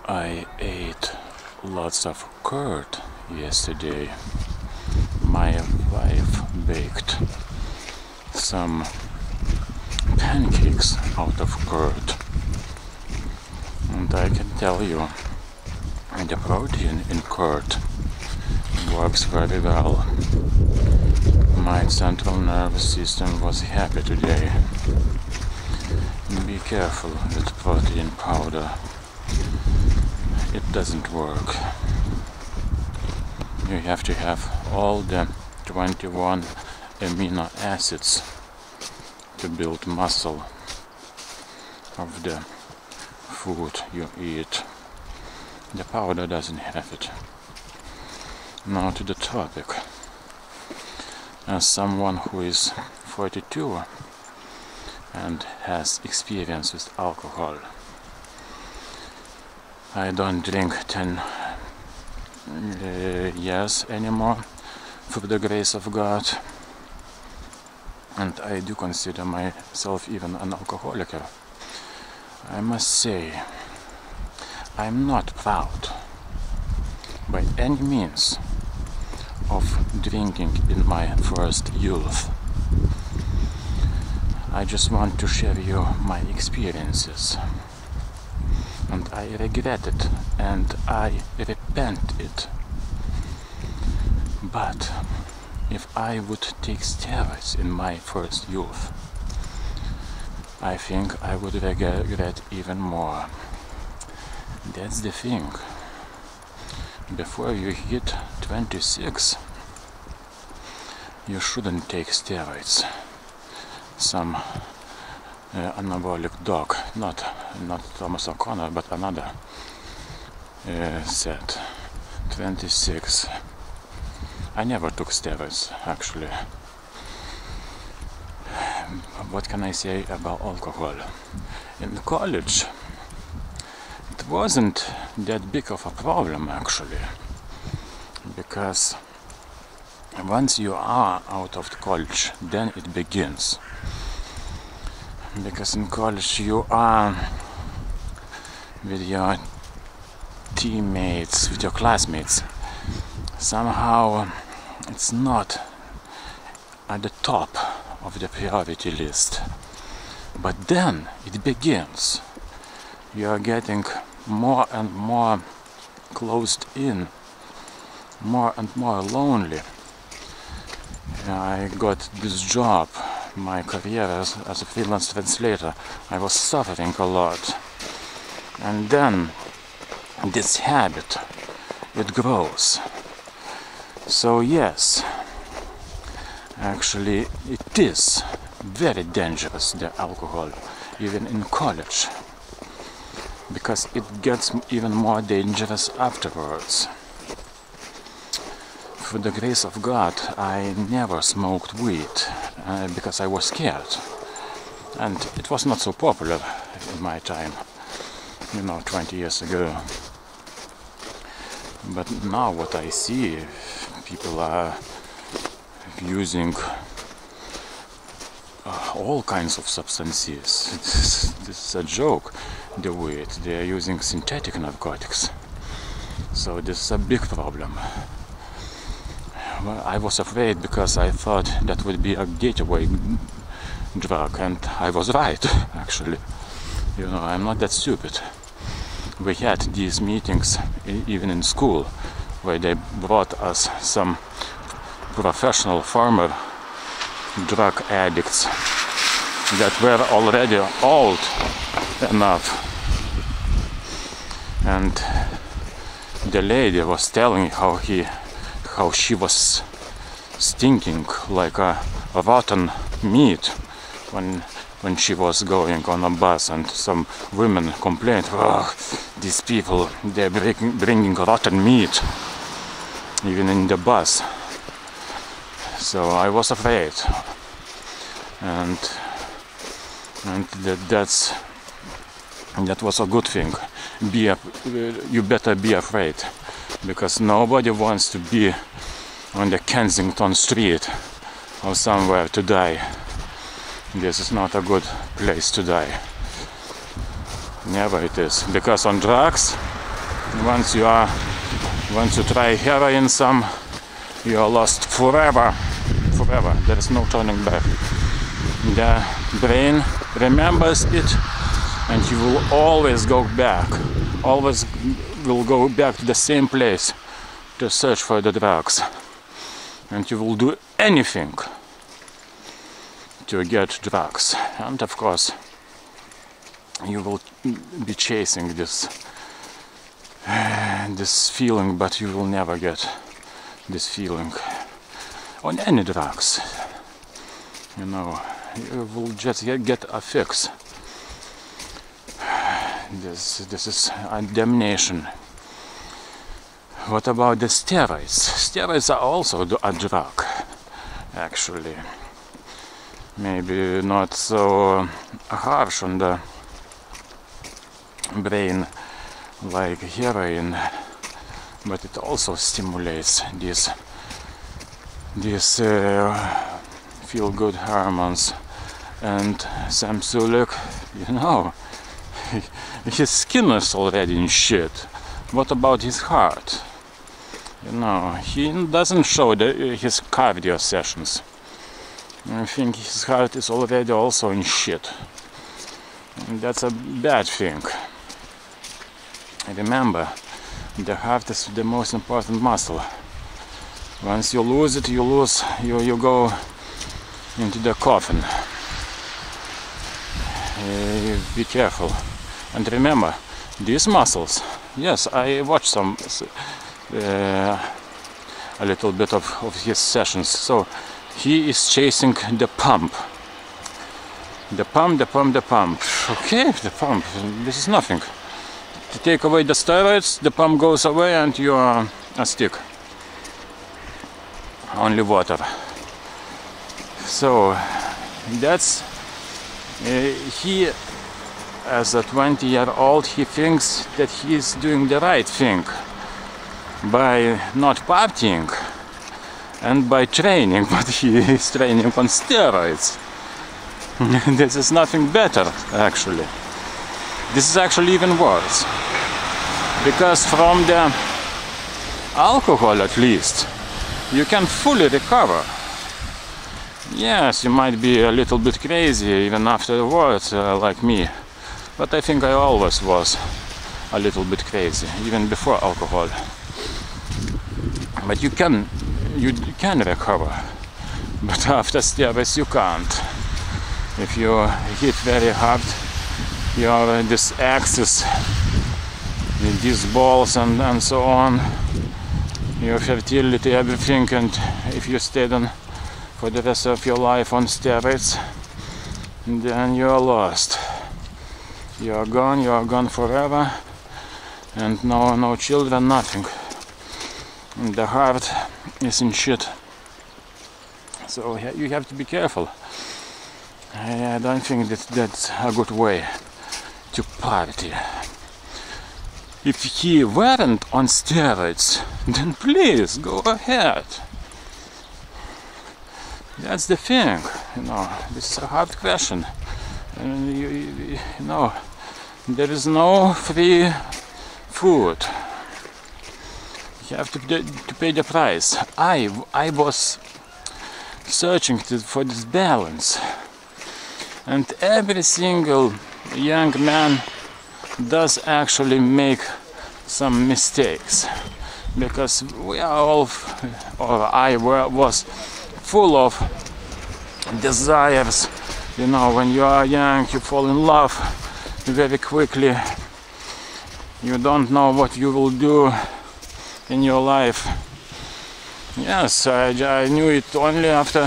I ate lots of curd yesterday. My wife baked some pancakes out of curd, and I can tell you the protein in curd works very well. My central nervous system was happy today. Be careful with protein powder. It doesn't work. You have to have all the 21 amino acids to build muscle of the food you eat. The powder doesn't have it. Now to the topic. As someone who is 42 and has experience with alcohol, I don't drink 10 years anymore, through the grace of God, and I do consider myself even an alcoholic. I must say, I'm not proud by any means of drinking in my first youth. I just want to share you my experiences, and I regret it and I repent it. But if I would take steroids in my first youth, I think I would regret even more. That's the thing. Before you hit 26, you shouldn't take steroids. Some anabolic dog, not Thomas O'Connor, but another, said 26. I never took steroids, actually. What can I say about alcohol? In college, it wasn't that big of a problem, actually, because once you are out of college, then it begins. Because in college you are with your teammates, with your classmates. Somehow it's not at the top of the priority list. But then it begins. You are getting more and more closed in, more and more lonely. I got this job, my career as a freelance translator. I was suffering a lot. And then this habit, it grows. So yes, actually it is very dangerous, the alcohol, even in college, because it gets even more dangerous afterwards. Through the grace of God, I never smoked weed because I was scared, and it was not so popular in my time, 20 years ago. But now what I see, people are using all kinds of substances. This is a joke, the weed. They are using synthetic narcotics. So this is a big problem. Well, I was afraid because I thought that would be a gateway drug, and I was right, actually. I'm not that stupid. We had these meetings even in school, where they brought us some professional former drug addicts that were already old enough. And the lady was telling how she was stinking like a rotten meat when she was going on a bus, and some women complained, "Oh, these people, they're bringing rotten meat even in the bus." So I was afraid, and that was a good thing. You better be afraid, because nobody wants to be on the Kensington Street or somewhere to die. This is not a good place to die. Never it is. Because on drugs, Once you try heroin some, you are lost forever. There is no turning back. The brain remembers it, and you will always go back. Always will go back to the same place to search for the drugs. And you will do anything to get drugs. And of course, you will be chasing this feeling, but you will never get this feeling on any drugs. You know, you will just get a fix. This is a damnation. What about the steroids? Steroids are also a drug, actually. Maybe not so harsh on the brain like heroin, but it also stimulates these feel-good hormones. And Sam Sulek, you know, his skin is already in shit. What about his heart? You know, he doesn't show his cardio sessions. I think his heart is already also in shit. And that's a bad thing. Remember, the heart is the most important muscle. Once you lose it, you go into the coffin. Be careful. And remember, these muscles, yes, I watched some a little bit of his sessions. So he is chasing the pump. The pump. Okay, the pump. This is nothing. To take away the steroids, the pump goes away and you are a stick. Only water. So that's he, as a 20-year-old, he thinks that he is doing the right thing by not partying and by training, but he is training on steroids. This is nothing better, actually. This is actually even worse, because from the alcohol, at least, you can fully recover. Yes, you might be a little bit crazy even afterwards, like me, but I think I always was a little bit crazy, even before alcohol. But you can recover, but after steroids you can't. If you hit very hard this axis, these balls and so on, your fertility, everything, and if you stay on for the rest of your life on steroids, then you are lost. You are gone forever, and no children, nothing. And the heart is in shit. So you have to be careful. I don't think that's a good way to party. If he weren't on steroids, then please go ahead. That's the thing, you know. This is a hard question. And you know, there is no free food. You have to pay the price. I was searching for this balance, and every single young man does actually make some mistakes, because we are all, or I was full of desires. You know, when you are young, you fall in love very quickly. You don't know what you will do in your life. Yes, I knew it only after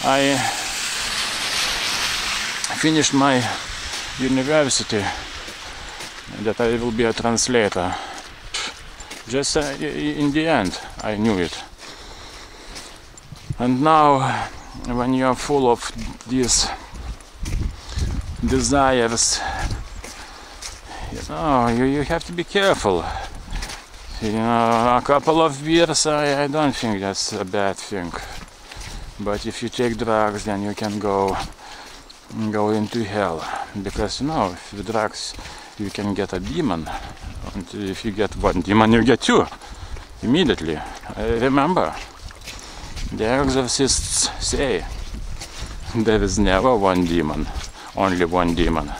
I finished my university, that I will be a translator. Just in the end I knew it. And now, when you are full of these desires, you know, you have to be careful. You know, a couple of beers, I don't think that's a bad thing. But if you take drugs, then you can go into hell. Because, you know, with drugs you can get a demon And if you get one demon, you get two immediately. Remember, the exorcists say there is never one demon, only one demon.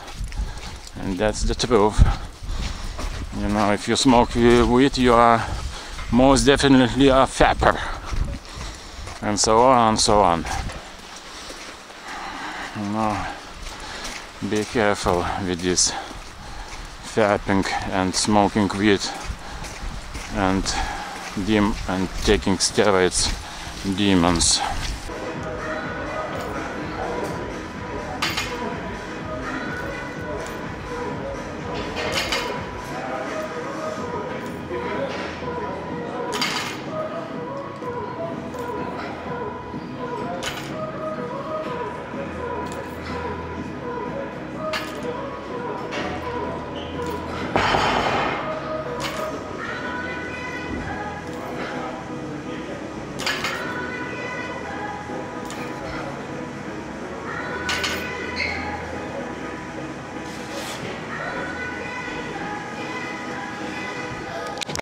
And that's the truth. You know, if you smoke weed, you are most definitely a fapper. And so on and so on. You know, be careful with this fapping and smoking weed and taking steroids, demons.